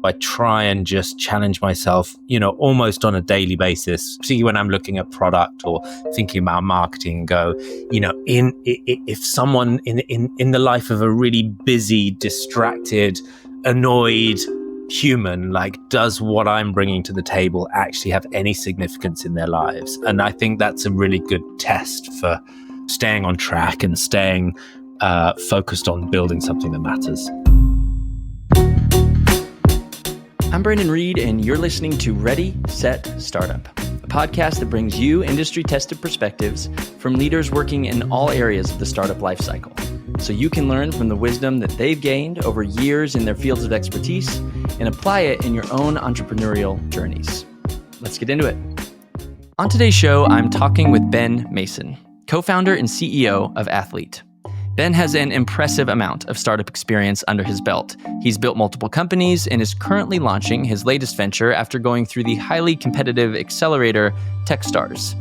I try and just challenge myself, almost on a daily basis, particularly when I'm looking at product or thinking about marketing, and go, if someone in the life of a really busy, distracted, annoyed human, like, does what I'm bringing to the table actually have any significance in their lives? And I think that's a really good test for staying on track and staying focused on building something that matters. I'm Brandon Reed, and you're listening to Ready, Set, Startup, a podcast that brings you industry-tested perspectives from leaders working in all areas of the startup lifecycle, so you can learn from the wisdom that they've gained over years in their fields of expertise and apply it in your own entrepreneurial journeys. Let's get into it. On today's show, I'm talking with Ben Mason, co-founder and CEO of Athlete. Ben has an impressive amount of startup experience under his belt. He's built multiple companies and is currently launching his latest venture after going through the highly competitive accelerator Techstars.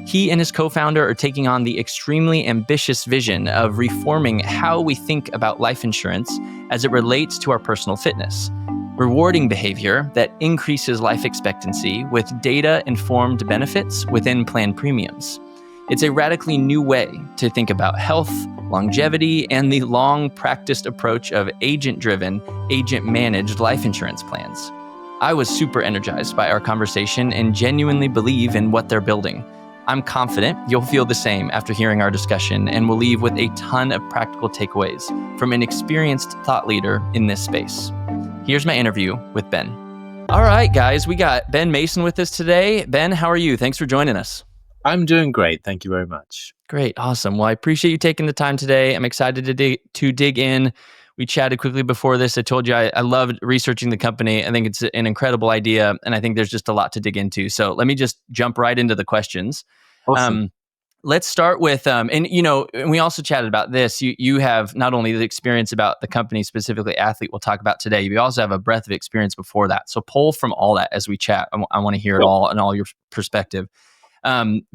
He and his co-founder are taking on the extremely ambitious vision of reforming how we think about life insurance as it relates to our personal fitness, rewarding behavior that increases life expectancy with data-informed benefits within plan premiums. It's a radically new way to think about health, longevity, and the long-practiced approach of agent-driven, agent-managed life insurance plans. I was super energized by our conversation and genuinely believe in what they're building. I'm confident you'll feel the same after hearing our discussion, and will leave with a ton of practical takeaways from an experienced thought leader in this space. Here's my interview with Ben. All right, guys, we got Ben Mason with us today. Ben, how are you? Thanks for joining us. I'm doing great. Thank you very much. Great. Awesome. Well, I appreciate you taking the time today. I'm excited to dig in. We chatted quickly before this. I told you I loved researching the company. I think it's an incredible idea, and I think there's just a lot to dig into. So let me just jump right into the questions. Awesome. Let's start with, and we also chatted about this. You have not only the experience about the company, specifically Athlete, we'll talk about today, you also have a breadth of experience before that. So pull from all that as we chat. I want to hear it all and all your perspective.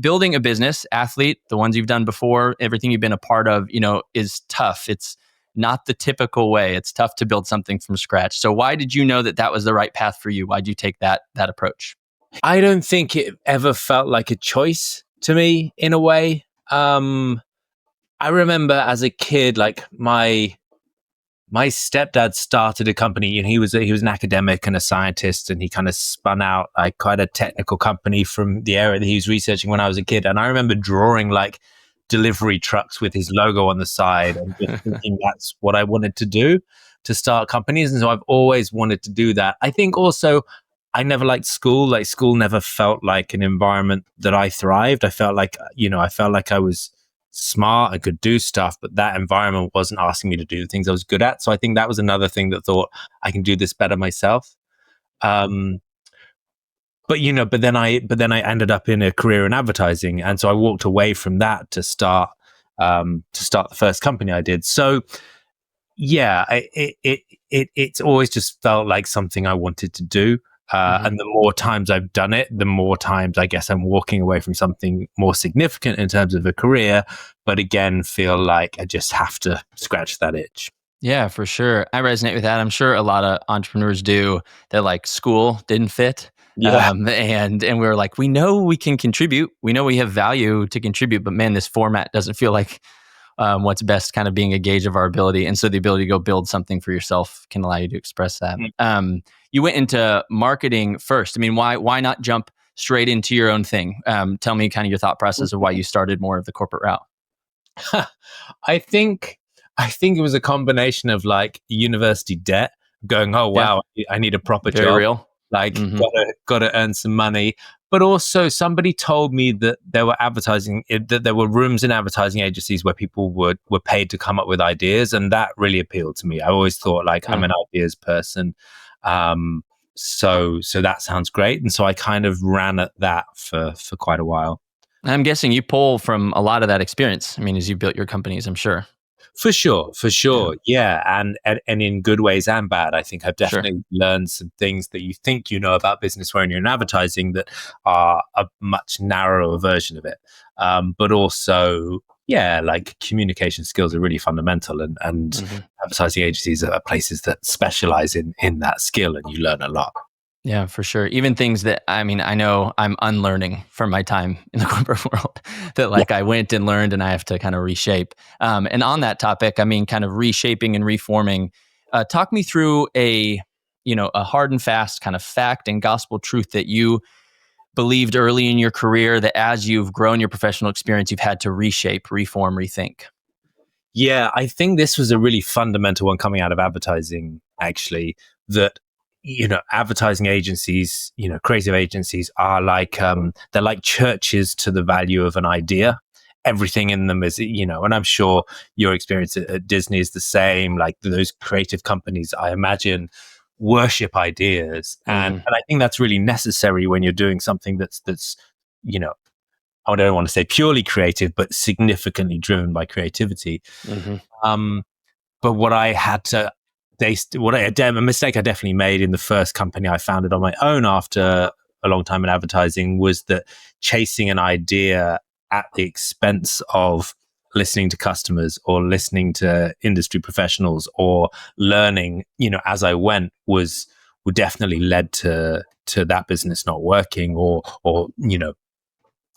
Building a business, Athlete, the ones you've done before, everything you've been a part of, is tough. It's not the typical way. It's tough to build something from scratch. So why did you know that was the right path for you? Why did you take that approach? I don't think it ever felt like a choice to me in a way. I remember as a kid, like my stepdad started a company, and he was an academic and a scientist, and he kind of spun out like quite a technical company from the area that he was researching when I was a kid. And I remember drawing like delivery trucks with his logo on the side, and just thinking that's what I wanted to do, to start companies. And so I've always wanted to do that. I think also I never liked school. Like, school never felt like an environment that I thrived. I felt like I was smart, I could do stuff, but that environment wasn't asking me to do the things I was good at. So I think that was another thing that thought I can do this better myself. But then I ended up in a career in advertising, and so I walked away from that to start the first company I did. So yeah, it's always just felt like something I wanted to do. And the more times I've done it, the more times I guess I'm walking away from something more significant in terms of a career, but again, feel like I just have to scratch that itch. Yeah, for sure. I resonate with that. I'm sure a lot of entrepreneurs do. That like school didn't fit. Yeah. And we were like, we know we can contribute. We know we have value to contribute, but man, this format doesn't feel like what's best, kind of being a gauge of our ability. And so the ability to go build something for yourself can allow you to express that. You went into marketing first. I mean, why not jump straight into your own thing? Tell me kind of your thought process of why you started more of the corporate route. I think it was a combination of like university debt, going, oh wow, yeah, I need a proper Very job. Real. Like, gotta earn some money. But also somebody told me that there were rooms in advertising agencies where people were paid to come up with ideas, and that really appealed to me. I always thought like I'm an ideas person. So that sounds great. And so I kind of ran at that for quite a while. I'm guessing you pull from a lot of that experience. I mean, as you built your companies, I'm sure. For sure. Yeah. And in good ways and bad. I think I've definitely learned some things that you think you know about business when you're in advertising that are a much narrower version of it. But also, yeah, like communication skills are really fundamental, and advertising agencies are places that specialize in that skill, and you learn a lot. Yeah, for sure. Even things that, I mean, I know I'm unlearning from my time in the corporate world that Yeah. like I went and learned and I have to kind of reshape. And on that topic, I mean, kind of reshaping and reforming, talk me through a hard and fast kind of fact and gospel truth that you believed early in your career that as you've grown your professional experience, you've had to reshape, reform, rethink. Yeah, I think this was a really fundamental one coming out of advertising, actually, that, advertising agencies, creative agencies are like, they're like churches to the value of an idea. Everything in them is, and I'm sure your experience at Disney is the same. Like those creative companies, I imagine, worship ideas. And I think that's really necessary when you're doing something that's, you know, I don't want to say purely creative, but significantly driven by creativity. Um, but what I had to, a mistake I definitely made in the first company I founded on my own after a long time in advertising was that chasing an idea at the expense of listening to customers or listening to industry professionals or learning, as I went would definitely led to that business not working or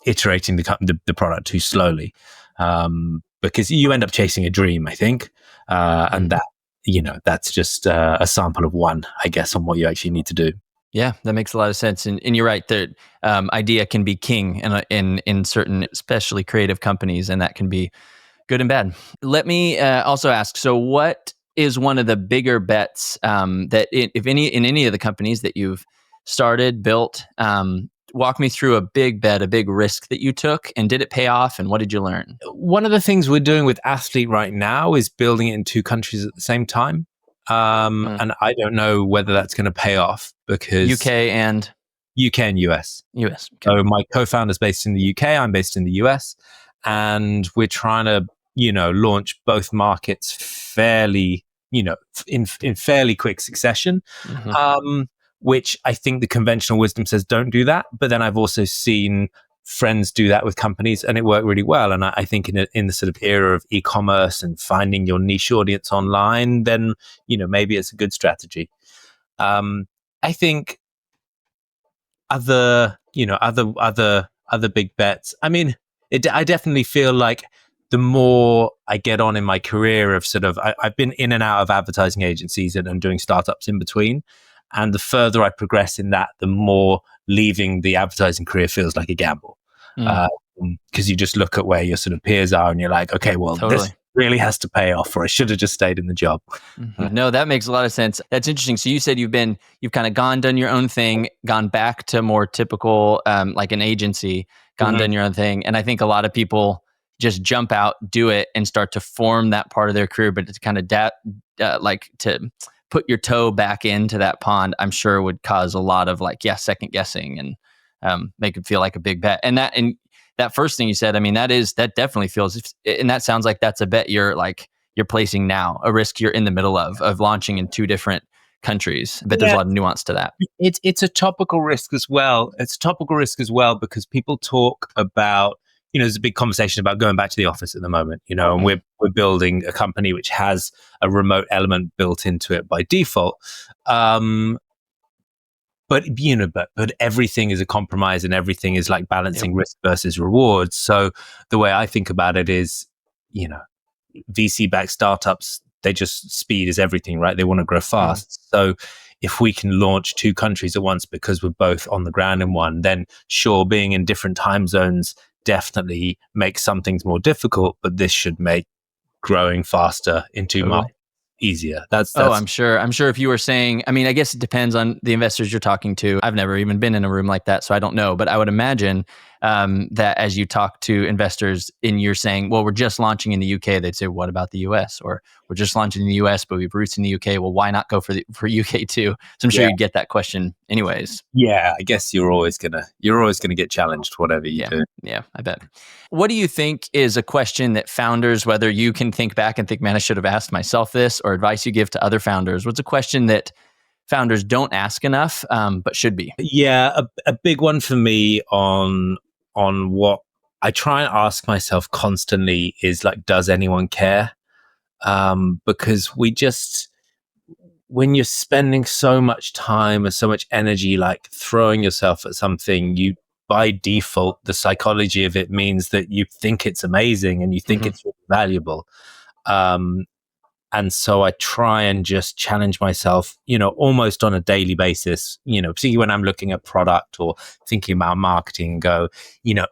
iterating the product too slowly, because you end up chasing a dream, I think, and that that's just a sample of one, I guess, on what you actually need to do. Yeah, that makes a lot of sense, and you're right that idea can be king in certain, especially creative companies, and that can be good and bad. Let me also ask: so, what is one of the bigger bets if any, in any of the companies that you've started, built? Walk me through a big bet, a big risk that you took, and did it pay off? And what did you learn? One of the things we're doing with Athlete right now is building it in two countries at the same time. And I don't know whether that's going to pay off because UK and US. US. Okay. So my co-founder's based in the UK, I'm based in the US, and we're trying to, launch both markets fairly, in fairly quick succession. Which I think the conventional wisdom says don't do that. But then I've also seen friends do that with companies and it worked really well. And I think in the sort of era of e-commerce and finding your niche audience online, then, maybe it's a good strategy. I think other big bets. I mean, I definitely feel like the more I get on in my career of sort of, I've been in and out of advertising agencies and doing startups in between. And the further I progress in that, the more leaving the advertising career feels like a gamble. Because you just look at where your sort of peers are and you're like, okay, well, Totally. This really has to pay off, or I should have just stayed in the job. No, that makes a lot of sense. That's interesting. So you said you've kind of done your own thing, gone back to more typical, like an agency, done your own thing. And I think a lot of people just jump out, do it, and start to form that part of their career. But it's kind of like to put your toe back into that pond, I'm sure would cause a lot of second guessing and make it feel like a big bet. And that first thing you said, I mean, that definitely feels, and that sounds like that's a bet you're placing now, a risk you're in the middle of launching in two different countries. But there's a lot of nuance to that. It's a topical risk as well. It's a topical risk as well because people talk about, there's a big conversation about going back to the office at the moment, and we're building a company which has a remote element built into it by default. But everything is a compromise and everything is like balancing risk versus rewards. So the way I think about it is, VC-backed startups, speed is everything, right? They want to grow fast. So if we can launch two countries at once because we're both on the ground in one, then sure, being in different time zones definitely makes some things more difficult, but this should make growing faster in two markets easier. That's I'm sure if you were saying, I mean, I guess it depends on the investors you're talking to. I've never even been in a room like that, so I don't know. But I would imagine that as you talk to investors and you're saying, well, we're just launching in the UK, they'd say, what about the US? Or we're just launching in the US, but we have roots in the UK. Well, why not go for UK too? So I'm sure you'd get that question anyways. Yeah, I guess you're always gonna get challenged, whatever you do. Yeah, I bet. What do you think is a question that founders, whether you can think back and think, man, I should have asked myself this, or advice you give to other founders? What's a question that founders don't ask enough, but should be? Yeah, a big one for me on what I try and ask myself constantly is like, does anyone care? Because when you're spending so much time and so much energy, like throwing yourself at something, you by default, the psychology of it means that you think it's amazing and you think it's really valuable. And so I try and just challenge myself, almost on a daily basis, particularly when I'm looking at product or thinking about marketing and go,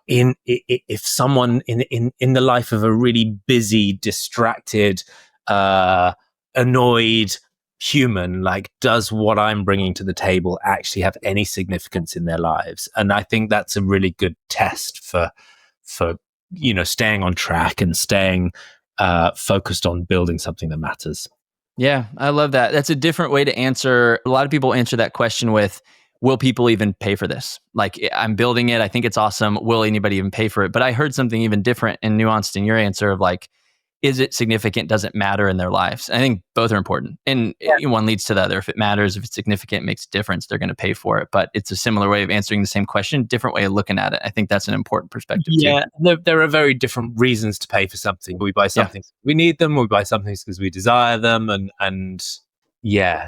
if someone in the life of a really busy, distracted, annoyed human, like, does what I'm bringing to the table actually have any significance in their lives? And I think that's a really good test for staying on track and staying focused on building something that matters. Yeah, I love that. That's a different way to answer. A lot of people answer that question with, will people even pay for this? Like, I'm building it. I think it's awesome. Will anybody even pay for it? But I heard something even different and nuanced in your answer of like, is it significant? Does it matter in their lives? I think both are important. And one leads to the other. If it matters, if it's significant, makes a difference, they're going to pay for it. But it's a similar way of answering the same question, different way of looking at it. I think that's an important perspective too. There are very different reasons to pay for something. We buy something because we need them. We buy something because we desire them. And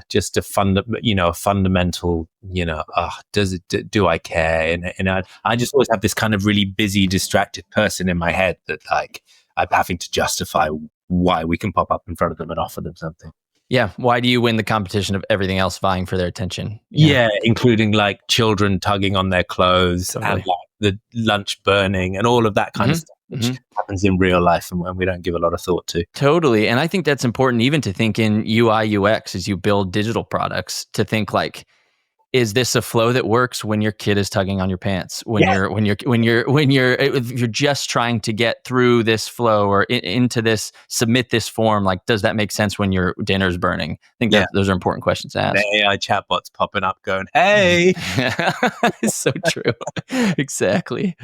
just a fundamental, do I care? And I just always have this kind of really busy, distracted person in my head that like, I'm having to justify why we can pop up in front of them and offer them something. Yeah. Why do you win the competition of everything else vying for their attention? Yeah, including like children tugging on their clothes and like the lunch burning and all of that kind of stuff, which happens in real life and we don't give a lot of thought to. Totally. And I think that's important even to think in UI, UX as you build digital products, to think like, is this a flow that works when your kid is tugging on your pants? If you're just trying to get through this flow or into this, submit this form, like, does that make sense when your dinner's burning? I think that those are important questions to ask. The AI chatbots popping up going, hey. It's so true. Exactly.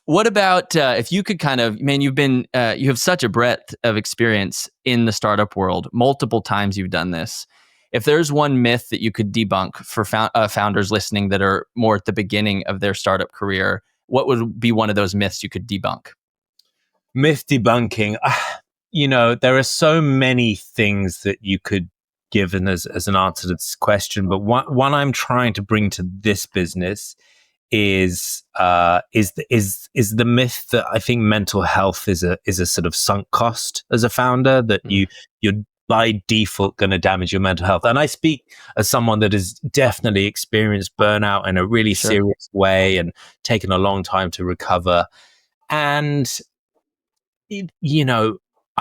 What about if you could kind of, man, you have such a breadth of experience in the startup world. Multiple times you've done this. If there's one myth that you could debunk for founders listening that are more at the beginning of their startup career, what would be one of those myths you could debunk? Myth debunking. There are so many things that you could give as an answer to this question, but one I'm trying to bring to this business is the myth that I think mental health is a sort of sunk cost as a founder, that you're by default going to damage your mental health. And I speak as someone that has definitely experienced burnout in a really serious way and taken a long time to recover. And, I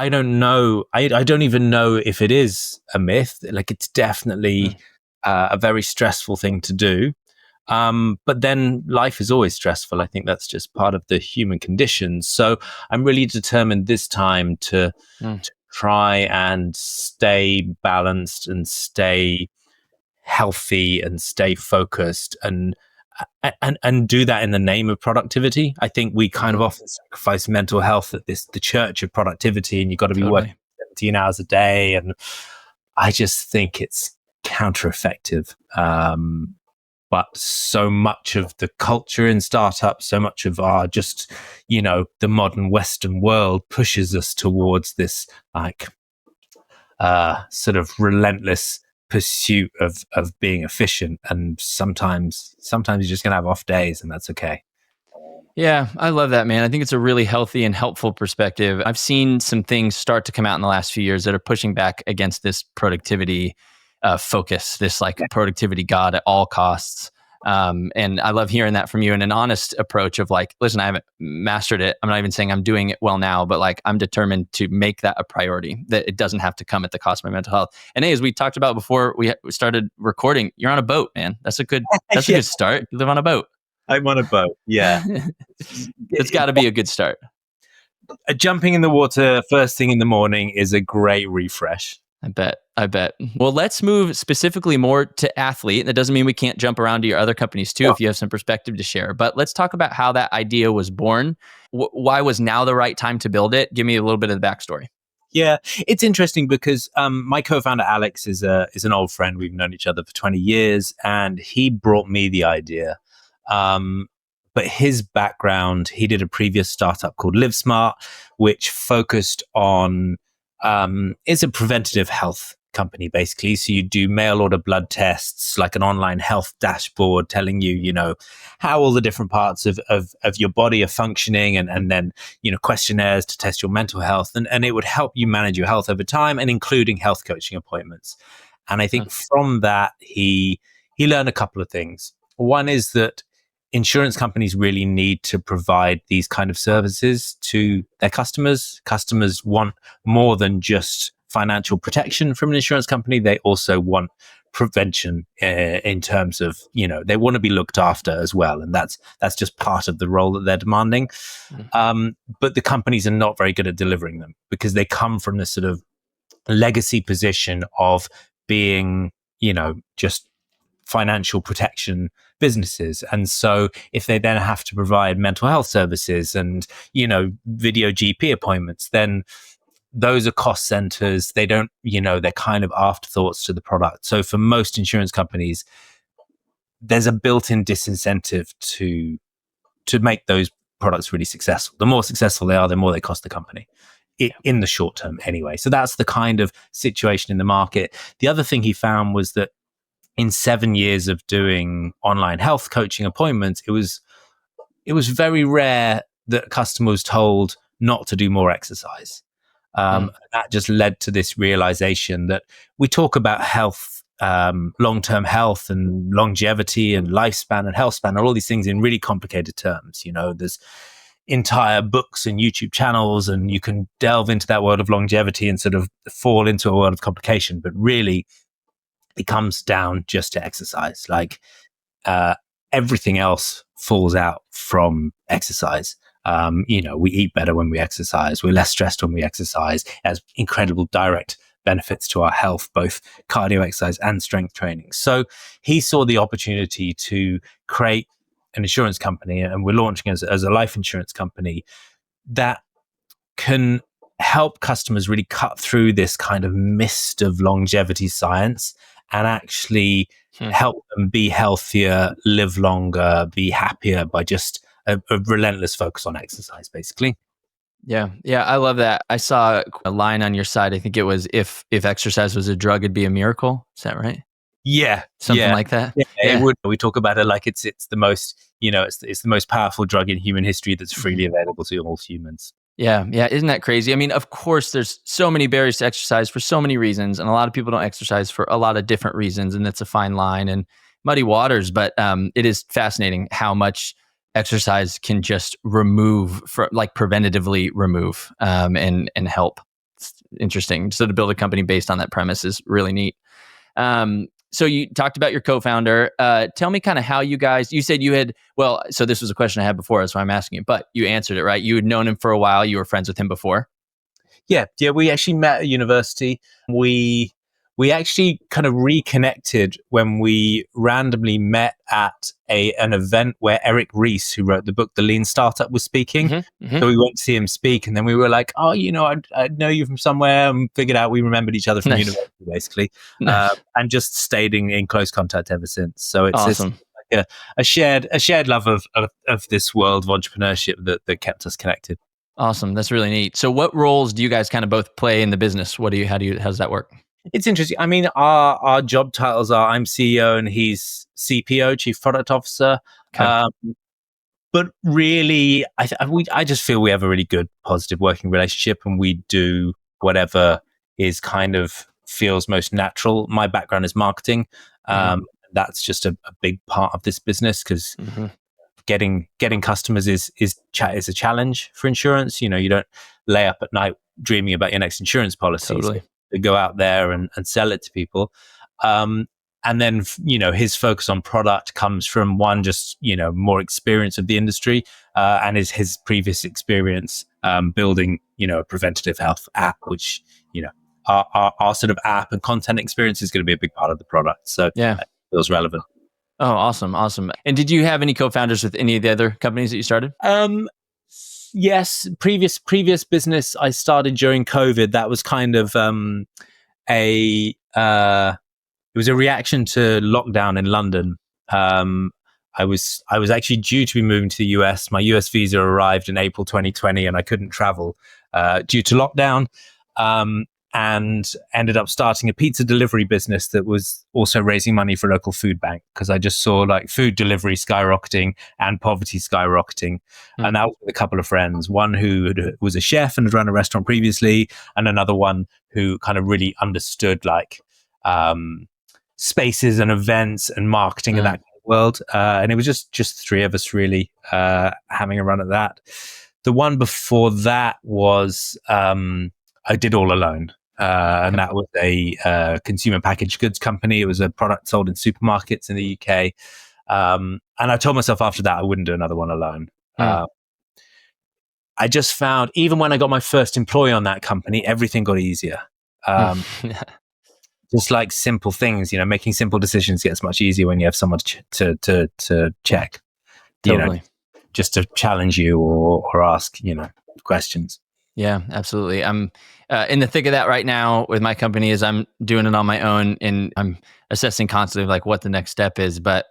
don't know. I don't even know if it is a myth. Like, it's definitely a very stressful thing to do. But then life is always stressful. I think that's just part of the human condition. So I'm really determined this time to try and stay balanced and stay healthy and stay focused and do that in the name of productivity. I think we kind of often sacrifice mental health at the church of productivity, and you've got to be working 17 hours a day. And I just think it's counter-effective. But so much of the culture in startups, so much of our just, the modern Western world pushes us towards this like sort of relentless pursuit of being efficient. And sometimes you're just going to have off days, and that's okay. Yeah, I love that, man. I think it's a really healthy and helpful perspective. I've seen some things start to come out in the last few years that are pushing back against this productivity focus, this like productivity god at all costs. And I love hearing that from you, and an honest approach of like, listen, I haven't mastered it. I'm not even saying I'm doing it well now, but like, I'm determined to make that a priority, that it doesn't have to come at the cost of my mental health. And hey, as we talked about before we started recording, you're on a boat, man. That's a good start. You live on a boat. I'm on a boat. Yeah. It's got to be a good start. Jumping in the water first thing in the morning is a great refresh. I bet. Well, let's move specifically more to Athlete. That doesn't mean we can't jump around to your other companies too, if you have some perspective to share. But let's talk about how that idea was born. Why was now the right time to build it? Give me a little bit of the backstory. Yeah, it's interesting because my co-founder Alex is an old friend. We've known each other for 20 years, and he brought me the idea. but his background, he did a previous startup called Live Smart, which focused on, it's a preventative health company, basically. So you do mail order blood tests, like an online health dashboard telling you, how all the different parts of your body are functioning, and then, questionnaires to test your mental health. And it would help you manage your health over time, and including health coaching appointments. And I think from that, he learned a couple of things. One is that insurance companies really need to provide these kind of services to their customers. Customers want more than just financial protection from an insurance company. They also want prevention in terms of, they want to be looked after as well. And that's just part of the role that they're demanding. But the companies are not very good at delivering them because they come from this sort of legacy position of being, just financial protection businesses. And so if they then have to provide mental health services and, video GP appointments, then those are cost centers. They don't, they're kind of afterthoughts to the product. So for most insurance companies, there's a built-in disincentive to make those products really successful. The more successful they are, the more they cost the company in the short term anyway. So that's the kind of situation in the market. The other thing he found was that in 7 years of doing online health coaching appointments, it was very rare that a customer was told not to do more exercise. That just led to this realization that we talk about health, long-term health and longevity and lifespan and health span, and all these things in really complicated terms. There's entire books and YouTube channels, and you can delve into that world of longevity and sort of fall into a world of complication. But really, it comes down just to exercise. Like everything else falls out from exercise. We eat better when we exercise. We're less stressed when we exercise. It has incredible direct benefits to our health, both cardio exercise and strength training. So he saw the opportunity to create an insurance company, and we're launching as a life insurance company that can help customers really cut through this kind of mist of longevity science and actually help them be healthier, live longer, be happier by just a relentless focus on exercise, basically. Yeah. I love that. I saw a line on your site. I think it was, if exercise was a drug, it'd be a miracle. Is that right? Yeah, something like that. Yeah, it would. We talk about it like it's the most, it's the most powerful drug in human history that's freely available to all humans. Yeah. Isn't that crazy? I mean, of course, there's so many barriers to exercise for so many reasons, and a lot of people don't exercise for a lot of different reasons, and it's a fine line and muddy waters. But it is fascinating how much exercise can just remove, preventatively remove, and help. It's interesting. So to build a company based on that premise is really neat. So you talked about your co-founder. Tell me kind of how you said you had, so this was a question I had before, that's why I'm asking it, but you answered it, right? You had known him for a while. You were friends with him before. Yeah. We actually met at university. We actually kind of reconnected when we randomly met at an event where Eric Ries, who wrote the book The Lean Startup, was speaking. So we went to see him speak, and then we were like, oh, I know you from somewhere, and figured out we remembered each other from university, basically. And just stayed in close contact ever since. So it's awesome. Like a shared love of this world of entrepreneurship that kept us connected. Awesome. That's really neat. So what roles do you guys kind of both play in the business? How does that work? It's interesting. I mean, our job titles are, I'm CEO and he's CPO, Chief Product Officer. Okay. But really, I just feel we have a really good, positive working relationship, and we do whatever is kind of feels most natural. My background is marketing. That's just a big part of this business, because getting customers is a challenge for insurance. You don't lay up at night dreaming about your next insurance policy. Totally. To go out there and sell it to people. And then, his focus on product comes from one, just, more experience of the industry, and his previous experience building, a preventative health app, which, our sort of app and content experience is going to be a big part of the product. So it feels relevant. Oh, awesome. And did you have any co-founders with any of the other companies that you started? Yes, previous business I started during COVID. That was kind of it was a reaction to lockdown in London. I was actually due to be moving to the US. My US visa arrived in April 2020, and I couldn't travel due to lockdown. And ended up starting a pizza delivery business that was also raising money for a local food bank, because I just saw like food delivery skyrocketing and poverty skyrocketing. And that was with a couple of friends, one who was a chef and had run a restaurant previously, and another one who kind of really understood like spaces and events and marketing in that kind of world. And it was just three of us really having a run at that. The one before that was I did all alone. And that was a consumer packaged goods company. It was a product sold in supermarkets in the UK. And I told myself after that I wouldn't do another one alone. I just found, even when I got my first employee on that company, everything got easier. Just like simple things, making simple decisions gets much easier when you have someone to check, Totally. Just to challenge you or ask, questions. Yeah, absolutely. I'm in the thick of that right now with my company as I'm doing it on my own, and I'm assessing constantly like what the next step is, but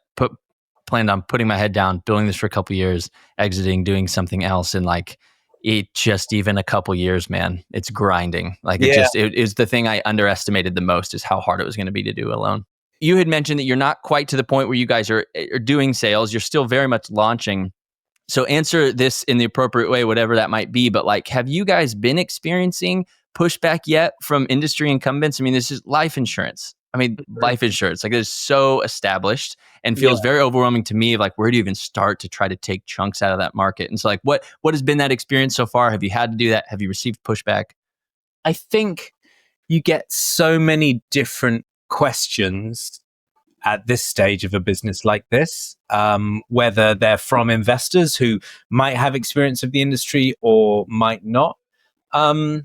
planned on putting my head down, building this for a couple years, exiting, doing something else. And like, it just, even a couple years, man, it's grinding. Like it is the thing I underestimated the most, is how hard it was going to be to do alone. You had mentioned that you're not quite to the point where you guys are doing sales. You're still very much launching. So answer this in the appropriate way, whatever that might be. But like, have you guys been experiencing pushback yet from industry incumbents? I mean, this is life insurance. Life insurance, like, it's so established and feels very overwhelming to me. Like, where do you even start to try to take chunks out of that market? And so like, what has been that experience so far? Have you had to do that? Have you received pushback? I think you get so many different questions at this stage of a business like this, whether they're from investors who might have experience of the industry or might not. I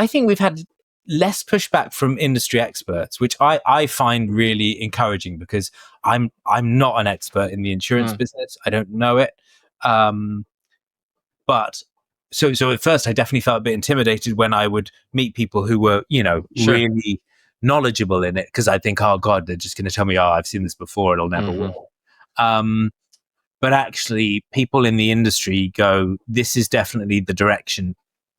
think we've had less pushback from industry experts, which I find really encouraging, because I'm not an expert in the insurance business. I don't know it. But so at first I definitely felt a bit intimidated when I would meet people who were, really knowledgeable in it, because I think, oh God, they're just going to tell me, oh, I've seen this before, it'll never work. But actually people in the industry go, this is definitely the direction.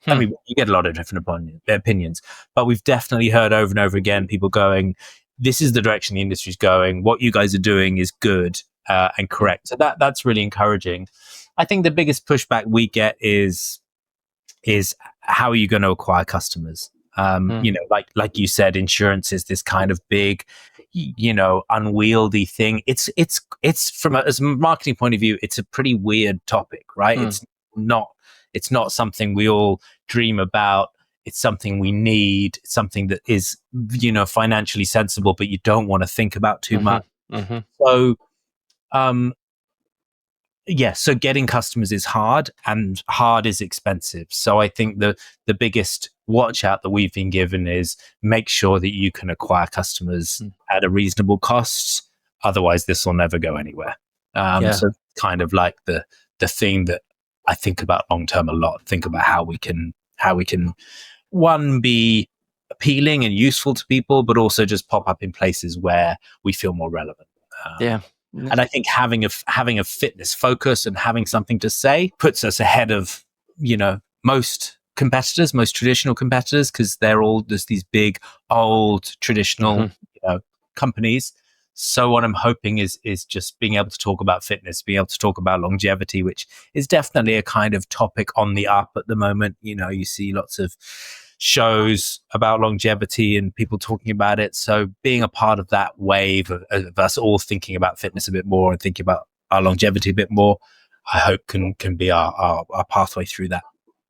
I mean, you get a lot of different opinions, but we've definitely heard over and over again people going, this is the direction the industry's going. What you guys are doing is good and correct. So that's really encouraging. I think the biggest pushback we get is how are you going to acquire customers? Like you said, insurance is this kind of big, unwieldy thing. It's from as a marketing point of view, it's a pretty weird topic, right? It's not something we all dream about. It's something we need. It's something that is, financially sensible, but you don't want to think about too much. So, so getting customers is hard, and hard is expensive. So I think the biggest watch out that we've been given is make sure that you can acquire customers at a reasonable cost. Otherwise, this will never go anywhere. So kind of like the thing that I think about long term a lot. Think about how we can one, be appealing and useful to people, but also just pop up in places where we feel more relevant. And I think having a fitness focus and having something to say puts us ahead of, most competitors, most traditional competitors, because they're all just these big, old, traditional, companies. So what I'm hoping is just being able to talk about fitness, being able to talk about longevity, which is definitely a kind of topic on the up at the moment. You see lots of shows about longevity and people talking about it. So being a part of that wave of us all thinking about fitness a bit more and thinking about our longevity a bit more, I hope can be our pathway through that.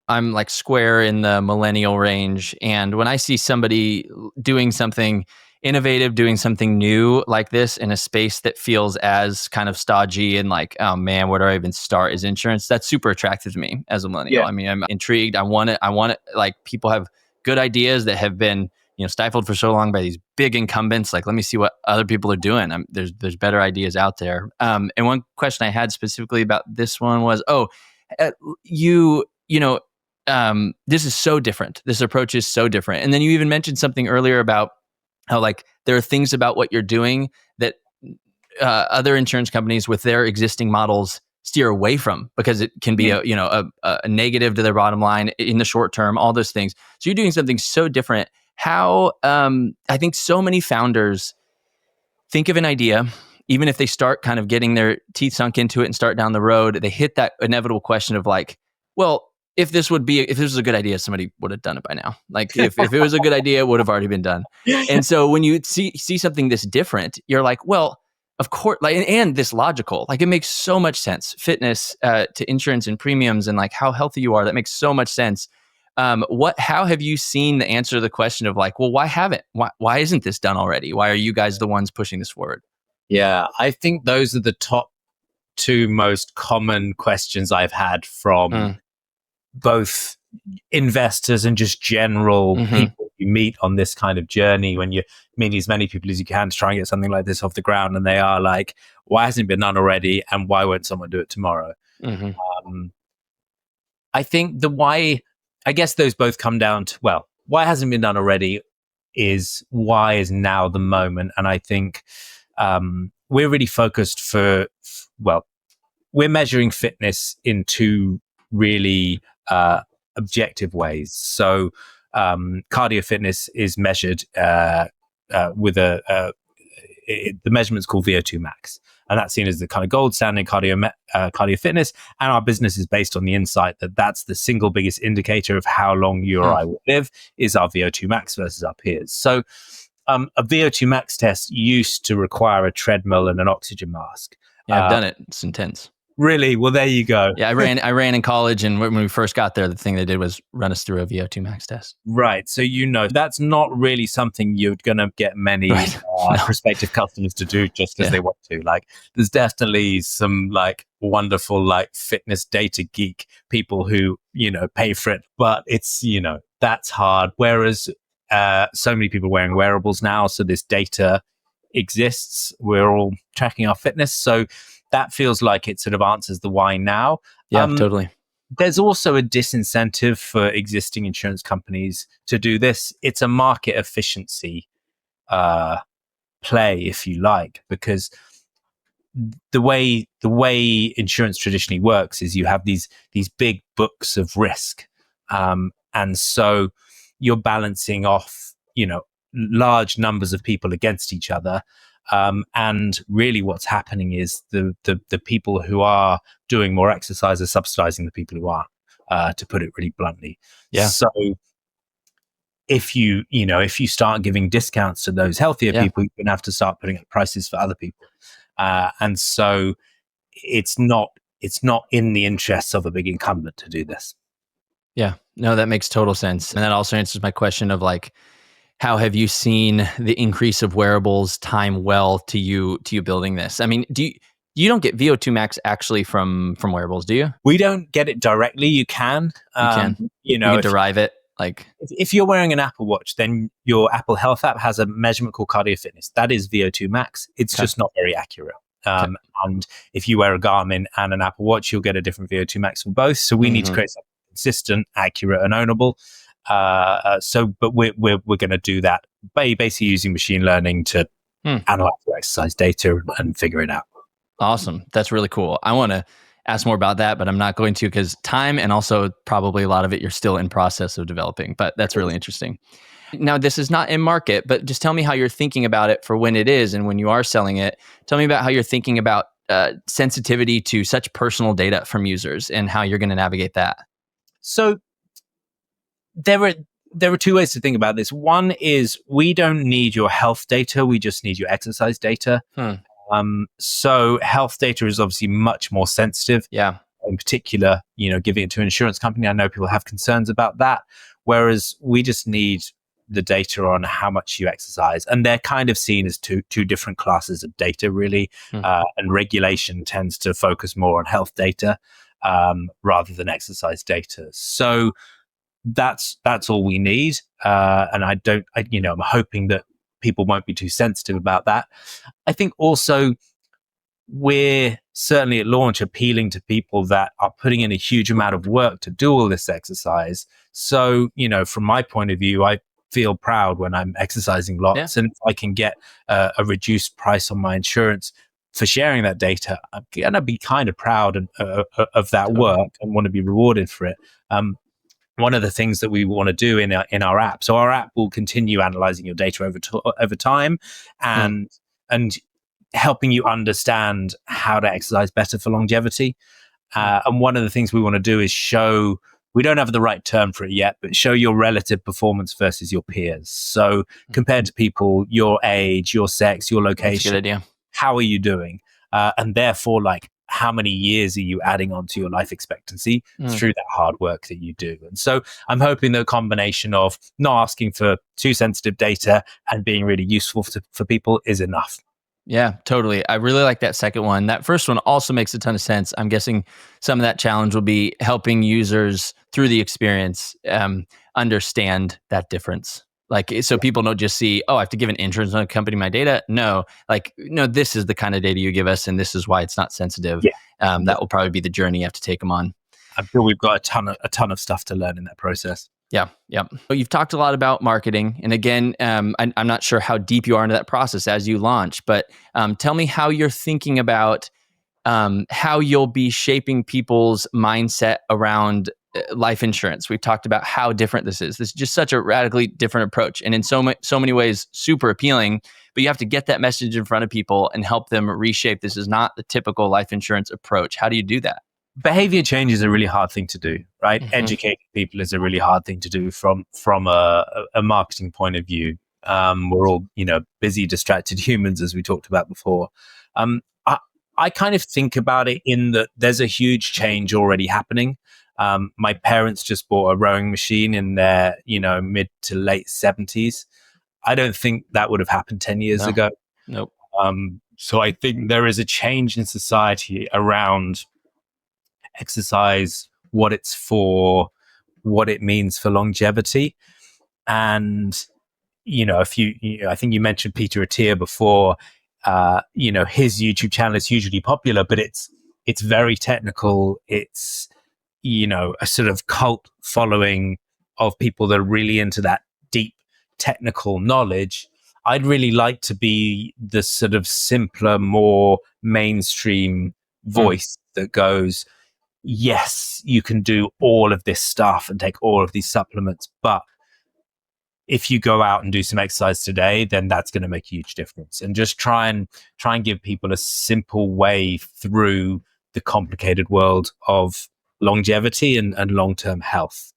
I'm like square in the millennial range. And when I see somebody doing something innovative, doing something new like this in a space that feels as kind of stodgy and like, oh man, where do I even start is insurance, that's super attractive to me as a millennial. I mean, I'm intrigued. I want it. Like, people have good ideas that have been, stifled for so long by these big incumbents. Like, let me see what other people are doing. There's better ideas out there. And one question I had specifically about this one was, this is so different. This approach is so different. And then you even mentioned something earlier about how, like, there are things about what you're doing that other insurance companies with their existing models steer away from, because it can be a negative to their bottom line in the short term, all those things. So you're doing something so different. How I think so many founders think of an idea, even if they start kind of getting their teeth sunk into it and start down the road, they hit that inevitable question of like, well, if this was a good idea, somebody would have done it by now. Like if it was a good idea, it would have already been done. And so when you see something this different, you're like, well, of course, like, and this logical, like it makes so much sense. Fitness to insurance and premiums and like how healthy you are, that makes so much sense. How have you seen the answer to the question of like, well, why isn't this done already? Why are you guys the ones pushing this forward? Yeah, I think those are the top two most common questions I've had from both investors and just general people you meet on this kind of journey, when you meet as many people as you can to try and get something like this off the ground. And they are like, why hasn't it been done already? And why won't someone do it tomorrow? I think I guess those both come down to, well, why hasn't it been done already is why is now the moment. And I think we're really focused we're measuring fitness in two really objective ways. So cardio fitness is measured with the measurement's called VO2 max, and that's seen as the kind of gold standard in cardio fitness. And our business is based on the insight that that's the single biggest indicator of how long you or I will live, is our VO2 max versus our peers. So a VO2 max test used to require a treadmill and an oxygen mask. Yeah, I've done it. It's intense. Really? Well, there you go. Yeah, I ran in college, and when we first got there, the thing they did was run us through a VO2 max test. Right. So, that's not really something you're going to get many prospective customers to do just because they want to. Like, there's definitely some like wonderful like fitness data geek people who, pay for it, but it's, that's hard. Whereas so many people are wearing wearables now, so this data exists. We're all tracking our fitness. So that feels like it sort of answers the why now. Yeah, totally. There's also a disincentive for existing insurance companies to do this. It's a market efficiency play, if you like, because the way insurance traditionally works is you have these big books of risk, and so you're balancing off, large numbers of people against each other. And really what's happening is the people who are doing more exercise are subsidizing the people who aren't, to put it really bluntly. Yeah. So if you start giving discounts to those healthier people, you're going to have to start putting up prices for other people. And so it's not in the interests of a big incumbent to do this. Yeah, no, that makes total sense. And that also answers my question of like, how have you seen the increase of wearables time well to you building this? I mean, you don't get VO2 max actually from wearables, do you? We don't get it directly. You can. You can derive it. Like if you're wearing an Apple Watch, then your Apple Health app has a measurement called cardio fitness. That is VO2 max. It's just not very accurate. And if you wear a Garmin and an Apple Watch, you'll get a different VO2 max for both. So we need to create something consistent, accurate, and ownable. But we're going to do that by basically using machine learning to analyze your exercise data and figure it out. Awesome. That's really cool. I want to ask more about that, but I'm not going to, because time, and also probably a lot of it you're still in process of developing, but that's really interesting. Now, this is not in market, but just tell me how you're thinking about it for when it is and when you are selling it. Tell me about how you're thinking about sensitivity to such personal data from users and how you're going to navigate that. So there are two ways to think about this. One is we don't need your health data. We just need your exercise data. So health data is obviously much more sensitive. Yeah. In particular, giving it to an insurance company. I know people have concerns about that. Whereas we just need the data on how much you exercise. And they're kind of seen as two different classes of data, really. And regulation tends to focus more on health data rather than exercise data. So that's all we need. And I'm hoping that people won't be too sensitive about that. I think also we're certainly at launch appealing to people that are putting in a huge amount of work to do all this exercise. So, from my point of view, I feel proud when I'm exercising lots. And if I can get a reduced price on my insurance, for sharing that data, I'm gonna be kind of proud of that work and want to be rewarded for it. One of the things that we want to do in our app, so our app will continue analyzing your data over time, and helping you understand how to exercise better for longevity. And one of the things we want to do is show, we don't have the right term for it yet, but show your relative performance versus your peers. So compared to people your age, your sex, your location, that's a good idea. How are you doing? And therefore, like, how many years are you adding onto your life expectancy through that hard work that you do? And so I'm hoping the combination of not asking for too sensitive data and being really useful for people is enough. Yeah, totally. I really like that second one. That first one also makes a ton of sense. I'm guessing some of that challenge will be helping users through the experience understand that difference. Like, so people don't just see, oh, I have to give an insurance company my data. No, like, no, this is the kind of data you give us, and this is why it's not sensitive. That will probably be the journey you have to take them on. I feel we've got a ton of stuff to learn in that process. Yeah. So you've talked a lot about marketing, and again, I'm not sure how deep you are into that process as you launch, but tell me how you're thinking about how you'll be shaping people's mindset around life insurance. We've talked about how different this is. This is just such a radically different approach, and in so many ways, super appealing. But you have to get that message in front of people and help them reshape. This is not the typical life insurance approach. How do you do that? Behavior change is a really hard thing to do, right? Educating people is a really hard thing to do from a marketing point of view. We're all, busy, distracted humans, as we talked about before. I kind of think about it in that there's a huge change already happening. My parents just bought a rowing machine in their, mid to late 70s. I don't think that would have happened 10 years ago. Nope. So I think there is a change in society around exercise, what it's for, what it means for longevity. And, I think you mentioned Peter Attia before. His YouTube channel is hugely popular, but it's very technical. It's, a sort of cult following of people that are really into that deep technical knowledge. I'd really like to be the sort of simpler, more mainstream voice that goes, yes, you can do all of this stuff and take all of these supplements, but if you go out and do some exercise today, then that's going to make a huge difference. And just try and give people a simple way through the complicated world of longevity and long-term health.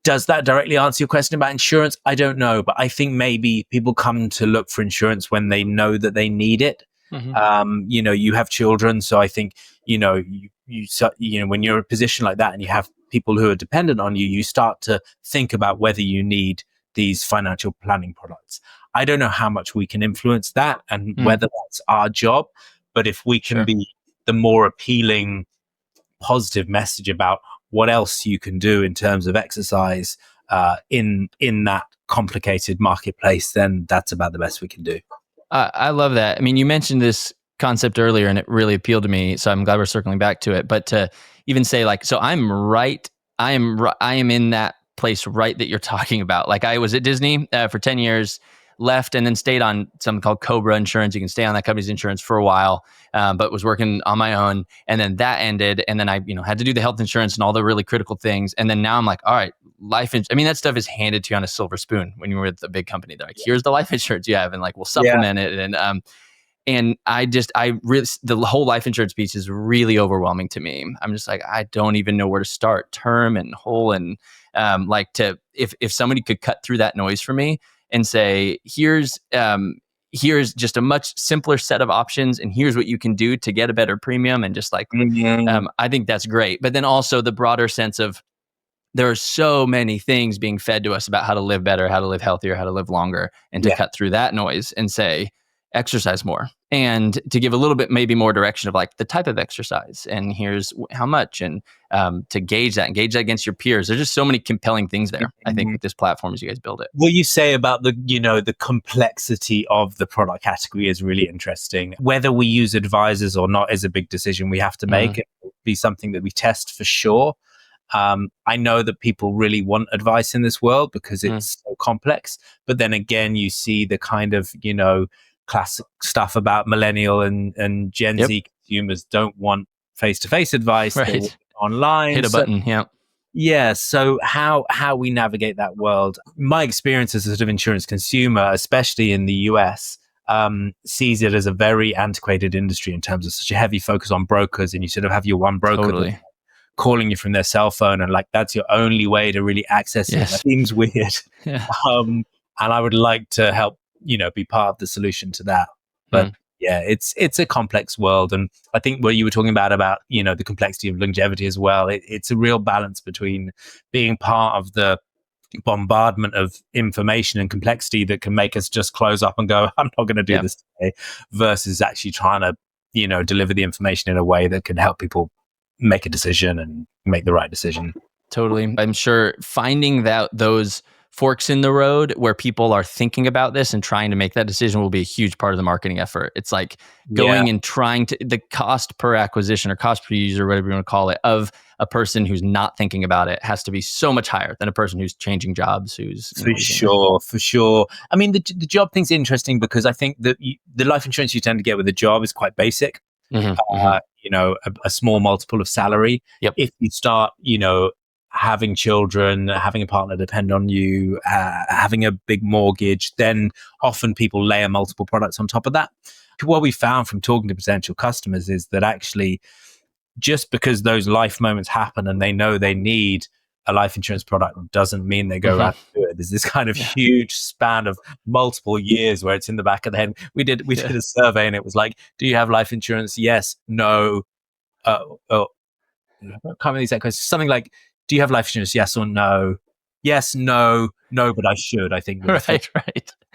Does that directly answer your question about insurance? I don't know, but I think maybe people come to look for insurance when they know that they need it. You have children, so I think you when you're in a position like that and you have people who are dependent on you, you start to think about whether you need these financial planning products. I don't know how much we can influence that and whether that's our job, but if we can be the more appealing, positive message about what else you can do in terms of exercise in that complicated marketplace, then that's about the best we can do. I love that. I mean, you mentioned this concept earlier and it really appealed to me. So I'm glad we're circling back to it. But to even say so I am in that place right that you're talking about. Like, I was at Disney for 10 years, left, and then stayed on something called Cobra Insurance. You can stay on that company's insurance for a while, but was working on my own. And then that ended. And then I, had to do the health insurance and all the really critical things. And then now I'm like, all right, that stuff is handed to you on a silver spoon when you were with a big company. They're like, here's the life insurance you have, and we'll supplement it. And the whole life insurance piece is really overwhelming to me. I'm just like, I don't even know where to start, term and whole. And if somebody could cut through that noise for me and say, here's just a much simpler set of options, and here's what you can do to get a better premium, and just I think that's great. But then also the broader sense of, there are so many things being fed to us about how to live better, how to live healthier, how to live longer, and to cut through that noise and say, exercise more, and to give a little bit maybe more direction of the type of exercise, and here's how much, and to gauge that against your peers. There's just so many compelling things there, I think, with this platform as you guys build it. What you say about the complexity of the product category is really interesting. Whether we use advisors or not is a big decision we have to make. It will be something that we test for sure. I know that people really want advice in this world because it's so complex, but then again, you see the kind of, classic stuff about millennial and Gen Yep. Z consumers don't want face-to-face advice. They want Right. online. Hit a button. Yeah. Yeah. So how we navigate that world? My experience as a sort of insurance consumer, especially in the US, sees it as a very antiquated industry in terms of such a heavy focus on brokers, and you sort of have your one broker Totally. that's calling you from their cell phone, and like that's your only way to really access it. Yes. That seems weird. Yeah. And I would like to help, be part of the solution to that. But yeah, it's a complex world, and I think what you were talking about the complexity of longevity as well. It's a real balance between being part of the bombardment of information and complexity that can make us just close up and go, I'm not going to do this today, versus actually trying to, deliver the information in a way that can help people make a decision and make the right decision. Totally. I'm sure finding those forks in the road where people are thinking about this and trying to make that decision will be a huge part of the marketing effort. It's like going and trying to, the cost per acquisition or cost per user, whatever you want to call it, of a person who's not thinking about it has to be so much higher than a person who's changing jobs. For sure. I mean, the job thing's interesting because I think that the life insurance you tend to get with a job is quite basic. A small multiple of salary. Yep. If you start, having children, having a partner depend on you, having a big mortgage, then often people layer multiple products on top of that. What we found from talking to potential customers is that actually, just because those life moments happen and they know they need a life insurance product doesn't mean they go out to do it. There's this kind of huge span of multiple years where it's in the back of the head. We did a survey and it was like, do you have life insurance? Yes, no. I can't remember the exact question. Something like, do you have life insurance? Yes or no? Yes, no, but I should, I think. Right.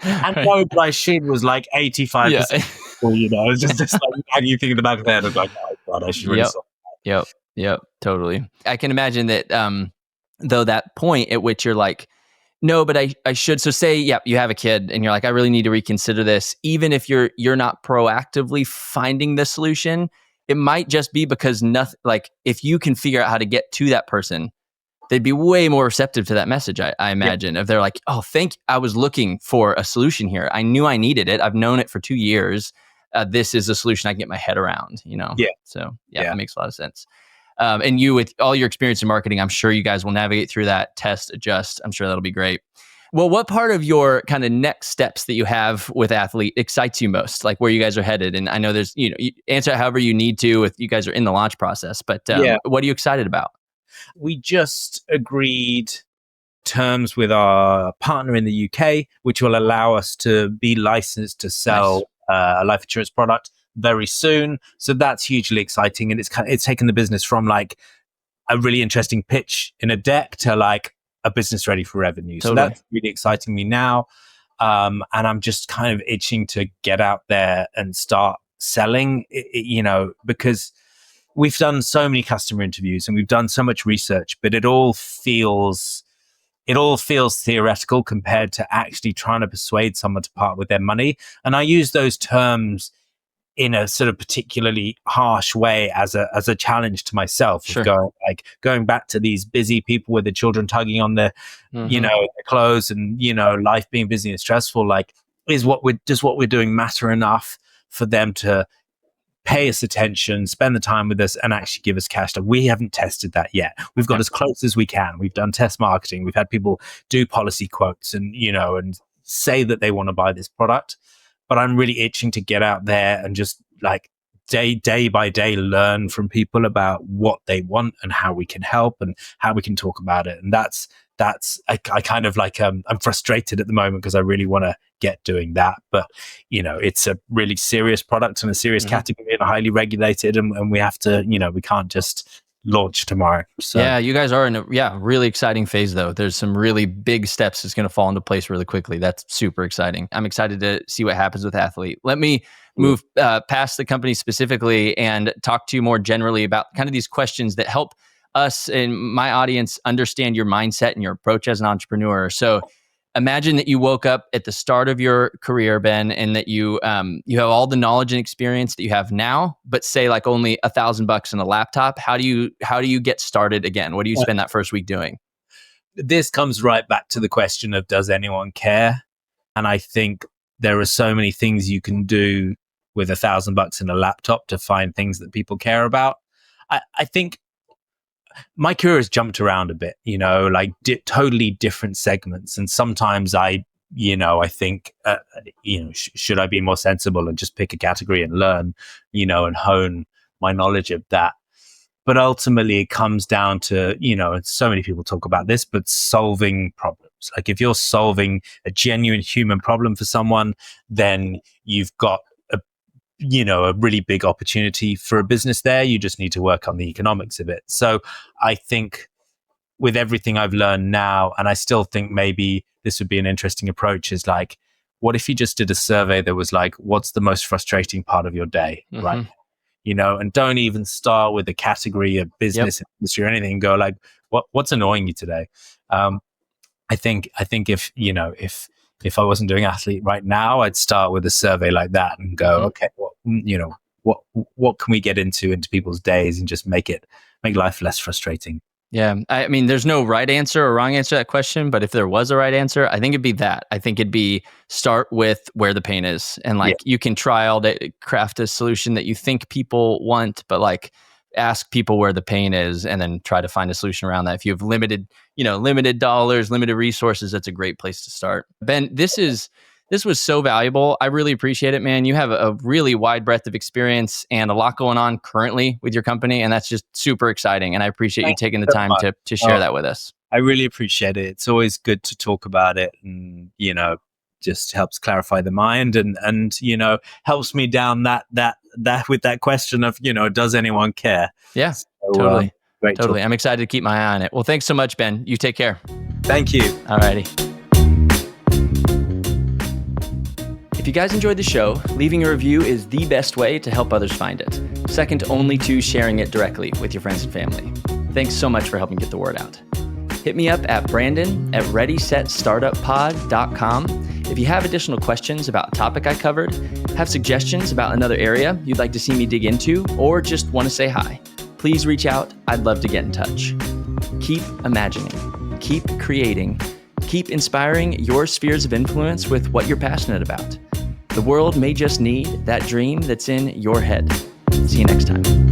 And no, but I should was like 85%. Yeah. It's just like, how do you think in the back of the head? I was like, oh God, I should really stop. Yep, totally. I can imagine that, though, that point at which you're like, no, but I should. So say, you have a kid and you're like, I really need to reconsider this. Even if you're not proactively finding the solution, it might just be because nothing, like if you can figure out how to get to that person, they'd be way more receptive to that message, I imagine. If they're like, oh, I was looking for a solution here. I knew I needed it. I've known it for 2 years. This is a solution I can get my head around, Yeah. So that makes a lot of sense. And you, with all your experience in marketing, I'm sure you guys will navigate through that, test, adjust. I'm sure that'll be great. Well, what part of your kind of next steps that you have with Athlete excites you most? Like where you guys are headed? And I know there's, you answer it however you need to if you guys are in the launch process, but what are you excited about? We just agreed terms with our partner in the UK, which will allow us to be licensed to sell a life insurance product very soon. So that's hugely exciting. And it's taken the business from like a really interesting pitch in a deck to like a business ready for revenue. Totally. So that's really exciting me now. And I'm just kind of itching to get out there and start selling, because we've done so many customer interviews and we've done so much research, but it all feels theoretical compared to actually trying to persuade someone to part with their money. And I use those terms in a sort of particularly harsh way as a challenge to myself. Sure. Going back to these busy people with the children tugging on their, their clothes and, life being busy and stressful, does what we're doing matter enough for them to pay us attention, spend the time with us, and actually give us cash? We haven't tested that yet. We've got as close as we can. We've done test marketing. We've had people do policy quotes and, and say that they want to buy this product. But I'm really itching to get out there and just day by day learn from people about what they want and how we can help and how we can talk about it. And I kind of I'm frustrated at the moment because I really want to get doing that. But, it's a really serious product and a serious category and highly regulated. And we have to, we can't just launch tomorrow. So yeah, you guys are in a really exciting phase though. There's some really big steps that's going to fall into place really quickly. That's super exciting. I'm excited to see what happens with Athlete. Let me move past the company specifically and talk to you more generally about kind of these questions that help us and my audience understand your mindset and your approach as an entrepreneur. So imagine that you woke up at the start of your career, Ben, and that you have all the knowledge and experience that you have now, but say like only $1,000 in a laptop. How do you get started again? What do you spend that first week doing? This comes right back to the question of, does anyone care? And I think there are so many things you can do with $1,000 in a laptop to find things that people care about. I think my career has jumped around a bit, like totally different segments. And sometimes I think, should I be more sensible and just pick a category and learn, and hone my knowledge of that. But ultimately it comes down to, and so many people talk about this, but solving problems. Like if you're solving a genuine human problem for someone, then you've got a really big opportunity for a business there. You just need to work on the economics of it. So I think with everything I've learned now, and I still think maybe this would be an interesting approach, is like, what if you just did a survey that was like, what's the most frustrating part of your day, right? And don't even start with a category of business, industry, or anything. Go like, what's annoying you today? I think if I wasn't doing athlete right now, I'd start with a survey like that and go, okay, what can we get into people's days and just make life less frustrating? Yeah. I mean, there's no right answer or wrong answer to that question, but if there was a right answer, I think it'd be that. I think it'd be start with where the pain is. And you can try all day, craft a solution that you think people want, but like ask people where the pain is and then try to find a solution around that. If you have limited dollars, limited resources, that's a great place to start. Ben, this was so valuable. I really appreciate it, man. You have a really wide breadth of experience and a lot going on currently with your company, and that's just super exciting. And I appreciate you taking the time to share that with us. I really appreciate it. It's always good to talk about it, and just helps clarify the mind, and helps me down that with that question of does anyone care? Yeah, so, totally. Great totally. talk. I'm excited to keep my eye on it. Well, thanks so much, Ben. You take care. Thank you. Alrighty. If you guys enjoyed the show, leaving a review is the best way to help others find it. Second only to sharing it directly with your friends and family. Thanks so much for helping get the word out. Hit me up at brandon@readysetstartuppod.com. If you have additional questions about a topic I covered, have suggestions about another area you'd like to see me dig into, or just want to say hi, please reach out. I'd love to get in touch. Keep imagining, keep creating, keep inspiring your spheres of influence with what you're passionate about. The world may just need that dream that's in your head. See you next time.